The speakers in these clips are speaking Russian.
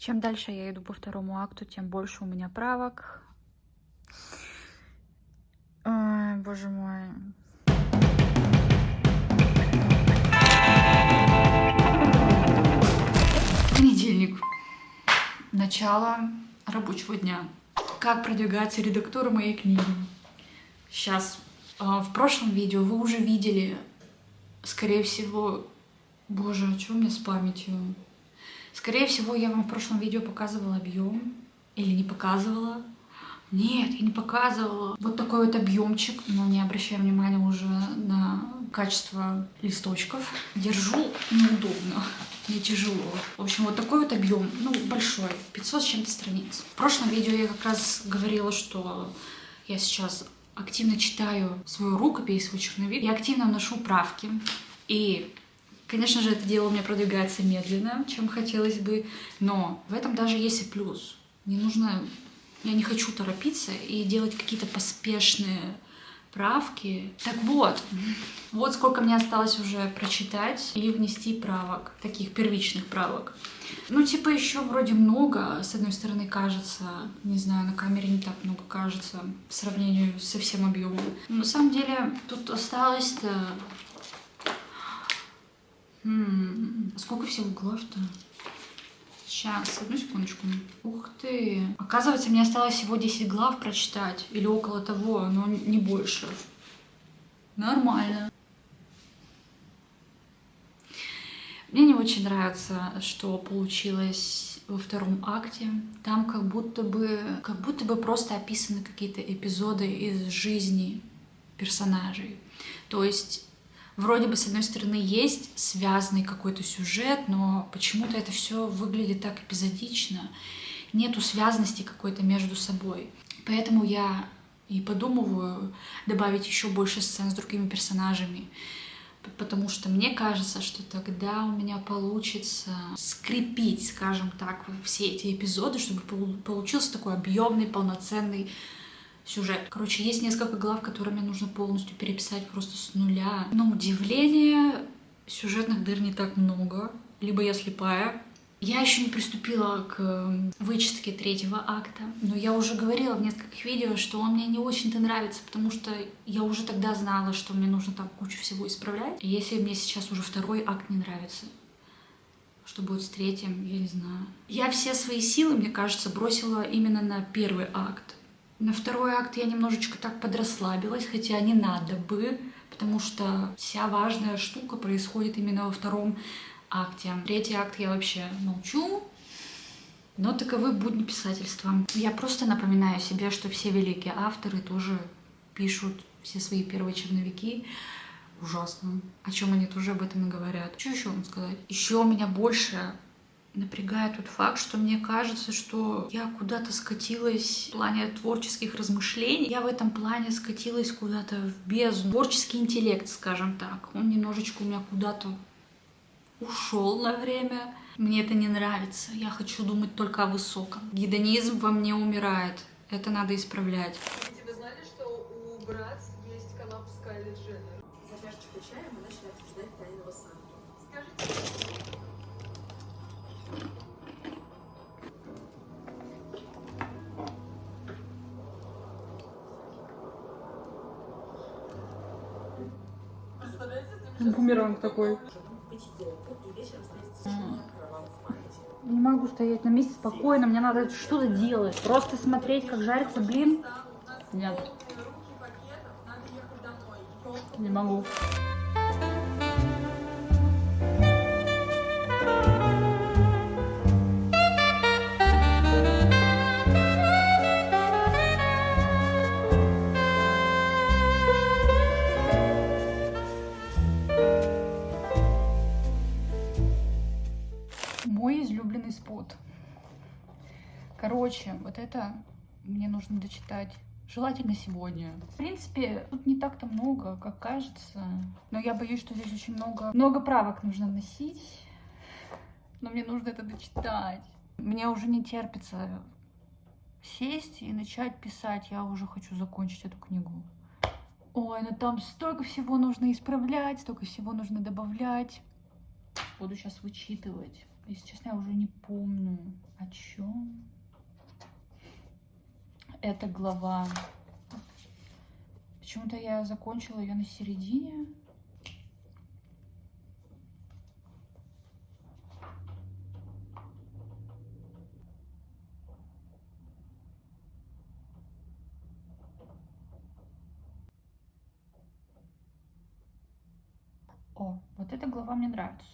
Чем дальше я иду по второму акту, тем больше у меня правок. Ой, боже мой. Понедельник. Начало рабочего дня. Как продвигается редактура моей книги? Сейчас. В прошлом видео вы уже видели, скорее всего... Боже, а что у меня с памятью? Скорее всего, я вам в прошлом видео показывала объем. Или не показывала. Нет, я не показывала. Вот такой вот объемчик, но не обращаю внимания уже на качество листочков. Держу неудобно, мне тяжело. В общем, вот такой вот объем, ну, большой, 500 с чем-то страниц. В прошлом видео я как раз говорила, что я сейчас активно читаю свою рукопись, свой черновик. Я активно вношу правки. И, конечно же, это дело у меня продвигается медленно, чем хотелось бы. Но в этом даже есть и плюс. Не нужно... Я не хочу торопиться и делать какие-то поспешные правки. Так вот, вот сколько мне осталось уже прочитать и внести правок, таких первичных правок. Ну, типа, еще вроде много, с одной стороны, кажется, не знаю, на камере не так много кажется, в сравнении со всем объемом. Но на самом деле, тут осталось-то... Сколько всего глав-то? Сейчас, одну секундочку. Ух ты. Оказывается, мне осталось всего 10 глав прочитать. Или около того, но не больше. Нормально. Мне не очень нравится, что получилось во втором акте. Там как будто бы просто описаны какие-то эпизоды из жизни персонажей. То есть... Вроде бы, с одной стороны, есть связанный какой-то сюжет, но почему-то это все выглядит так эпизодично. Нету связанности какой-то между собой. Поэтому я и подумываю добавить еще больше сцен с другими персонажами. Потому что мне кажется, что тогда у меня получится скрепить, скажем так, все эти эпизоды, чтобы получился такой объемный, полноценный сюжет. Короче, есть несколько глав, которые мне нужно полностью переписать просто с нуля. На удивление, сюжетных дыр не так много. Либо я слепая. Я еще не приступила к вычистке третьего акта, но я уже говорила в нескольких видео, что он мне не очень-то нравится, потому что я уже тогда знала, что мне нужно там кучу всего исправлять. И если мне сейчас уже второй акт не нравится, что будет с третьим, я не знаю. Я все свои силы, мне кажется, бросила именно на первый акт. На второй акт я немножечко так подрасслабилась, хотя не надо бы, потому что вся важная штука происходит именно во втором акте. Третий акт я вообще молчу, но таковы будни писательства. Я просто напоминаю себе, что все великие авторы тоже пишут все свои первые черновики. Ужасно. О чем они тоже об этом и говорят. Что еще вам сказать? Еще у меня больше... напрягает тот факт, что мне кажется, что я куда-то скатилась в плане творческих размышлений. Я в этом плане скатилась куда-то в бездну. Творческий интеллект, скажем так, он немножечко у меня куда-то ушел на время. Мне это не нравится. Я хочу думать только о высоком. Гедонизм во мне умирает. Это надо исправлять. Вы знали, что у Братц есть канал Скайлет Дженнер? За чашечкой чая мы начали обсуждать тайного Санту. Скажите... Бумеранг такой. Не могу стоять на месте спокойно, мне надо что-то делать. Просто смотреть, как жарится блин. Нет. Не могу. Мой излюбленный спот. Короче, вот это мне нужно дочитать. Желательно сегодня. В принципе, тут не так-то много, как кажется. Но я боюсь, что здесь очень много правок нужно вносить. Но мне нужно это дочитать. Мне уже не терпится сесть и начать писать. Я уже хочу закончить эту книгу. Ой, ну там столько всего нужно исправлять, столько всего нужно добавлять. Буду сейчас вычитывать. Если честно, я уже не помню, о чем эта глава. Почему-то я закончила ее на середине. О, вот эта глава мне нравится.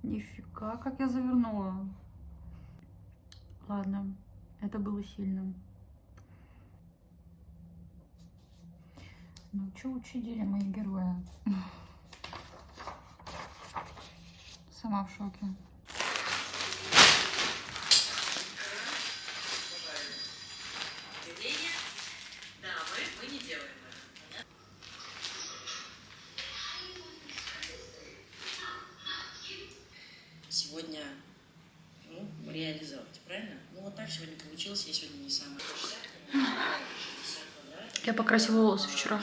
Нифига, как я завернула. Ладно, это было сильно. Ну, что учудили мои герои? Сама в шоке. Да, мы не делаем это. Сегодня, реализовать, правильно? Ну, вот так сегодня получилось. Я сегодня не самая. Я покрасила волосы вчера.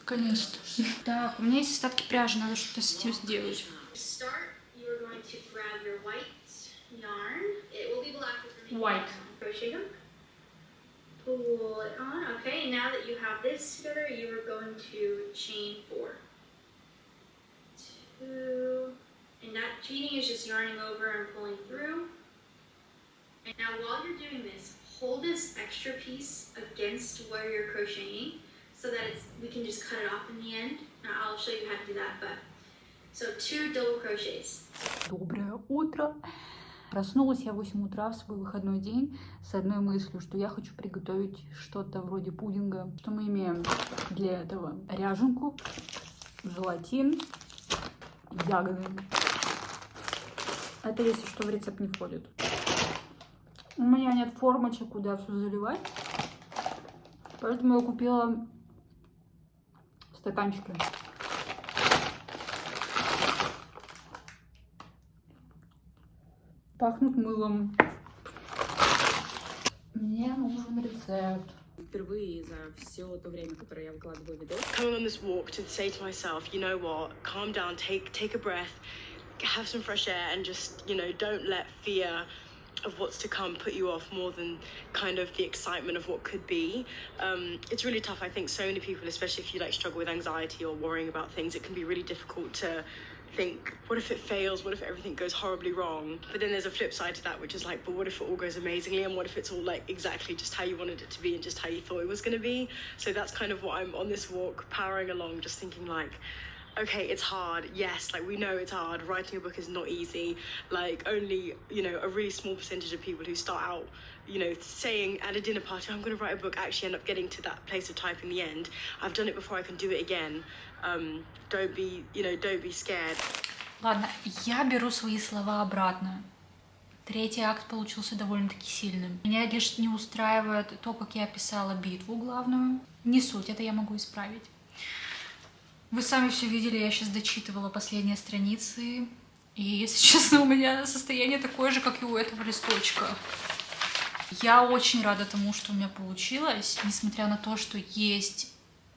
Конечно. Так, у меня есть остатки пряжи, надо что-то с этим сделать. White. Crochet hook. Pull it on. Okay, now that you have this together, you are going to chain 4. 2. And that chaining is just yarning over and pulling through. And now while you're doing this, hold this extra piece against where you're crocheting so that we can just cut it off in the end. Now I'll show you how to do that, but so 2 double crochets. Доброе утро! Проснулась я в 8 утра в свой выходной день с одной мыслью, что я хочу приготовить что-то вроде пудинга. Что мы имеем для этого? Ряженку, желатин, ягоды. Это, если что, в рецепт не входит. У меня нет формочек, куда все заливать, поэтому я купила стаканчики. Пахнут мылом. Мне нужен рецепт. Впервые за все то время, которое я выкладываю видео. Coming on this walk to say to myself, you know what, calm down, take a breath, have some fresh air, and just, don't let fear of what's to come put you off more than kind of the excitement of what could be. It's really tough. I think so many people, especially if you struggle with anxiety or worrying about things, it can be really difficult to think, what if it fails? What if everything goes horribly wrong? But then there's a flip side to that, which is but what if it all goes amazingly? And what if it's all exactly just how you wanted it to be and just how you thought it was going to be? So that's kind of what I'm on this walk, powering along, just thinking okay, it's hard. Yes, we know it's hard. Writing a book is not easy. Only, a really small percentage of people who start out, saying at a dinner party, I'm going to write a book, actually end up getting to that place of type in the end. I've done it before, I can do it again. Don't be scared. Ладно, я беру свои слова обратно. Третий акт получился довольно-таки сильным. Меня лишь не устраивает то, как я описала битву главную. Не суть, это я могу исправить. Вы сами все видели, я сейчас дочитывала последние страницы. И, если честно, у меня состояние такое же, как и у этого листочка. Я очень рада тому, что у меня получилось, несмотря на то, что есть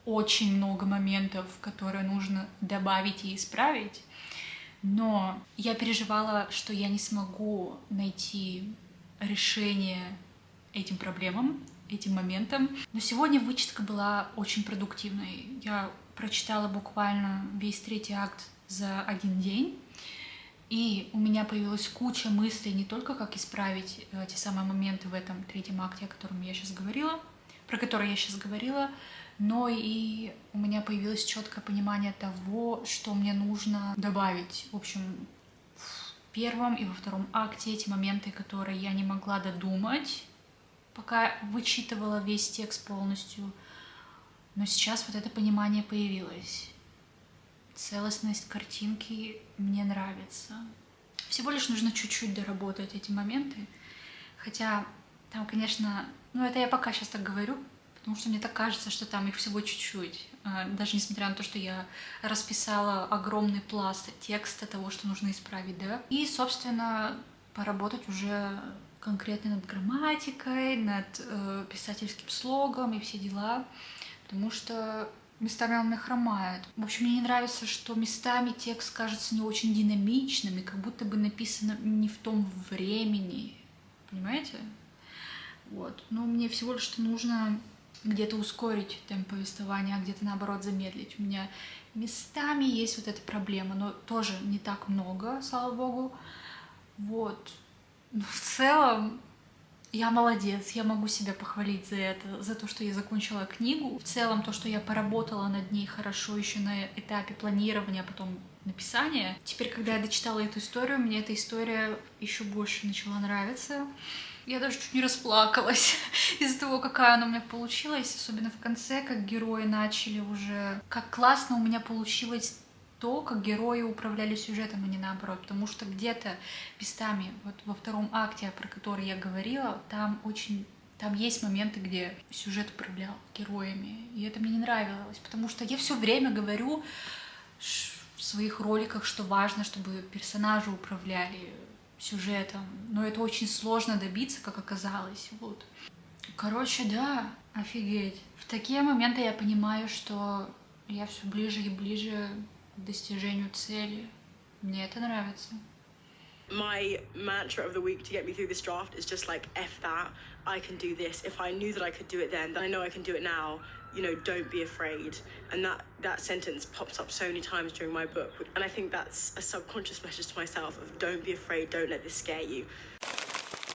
очень много моментов, которые нужно добавить и исправить. Но я переживала, что я не смогу найти решение этим проблемам, этим моментам. Но сегодня вычетка была очень продуктивной. Я прочитала буквально весь третий акт за один день. И у меня появилась куча мыслей не только как исправить те самые моменты в этом третьем акте, про который я сейчас говорила, но и у меня появилось четкое понимание того, что мне нужно добавить. В общем, в первом и во втором акте эти моменты, которые я не могла додумать, пока вычитывала весь текст полностью. Но сейчас вот это понимание появилось. Целостность картинки мне нравится. Всего лишь нужно чуть-чуть доработать эти моменты. Хотя там, конечно, это я пока сейчас так говорю, потому что мне так кажется, что там их всего чуть-чуть. даже несмотря на то, что я расписала огромный пласт текста того, что нужно исправить, да. И, собственно, поработать уже конкретно над грамматикой, над писательским слогом и все дела, потому что местами он меня хромает. В общем, мне не нравится, что местами текст кажется не очень динамичным и как будто бы написано не в том времени, понимаете? Вот. Но мне всего лишь нужно где-то ускорить темп повествования, а где-то наоборот замедлить. У меня местами есть вот эта проблема, но тоже не так много, слава богу. Вот. Но в целом я молодец, я могу себя похвалить за это, за то, что я закончила книгу. В целом, то, что я поработала над ней хорошо еще на этапе планирования, а потом написания. Теперь, когда я дочитала эту историю, мне эта история еще больше начала нравиться. Я даже чуть не расплакалась из-за того, какая она у меня получилась, особенно в конце, как герои начали уже... Как классно у меня получилось то, как герои управляли сюжетом, а не наоборот. Потому что где-то местами, вот во втором акте, про который я говорила, там есть моменты, где сюжет управлял героями. И это мне не нравилось, потому что я все время говорю в своих роликах, что важно, чтобы персонажи управляли сюжетом. Но это очень сложно добиться, как оказалось. Вот. Короче, да, офигеть. В такие моменты я понимаю, что я все ближе и ближе к достижению цели. Мне это нравится. My mantra of the week to get me through this draft is just like, F that, I can do this. If I knew that I could do it then I know I can do it now. You know, don't be afraid. And that sentence pops up so many times during my book. And I think that's a subconscious message to myself of don't be afraid, don't let this scare you.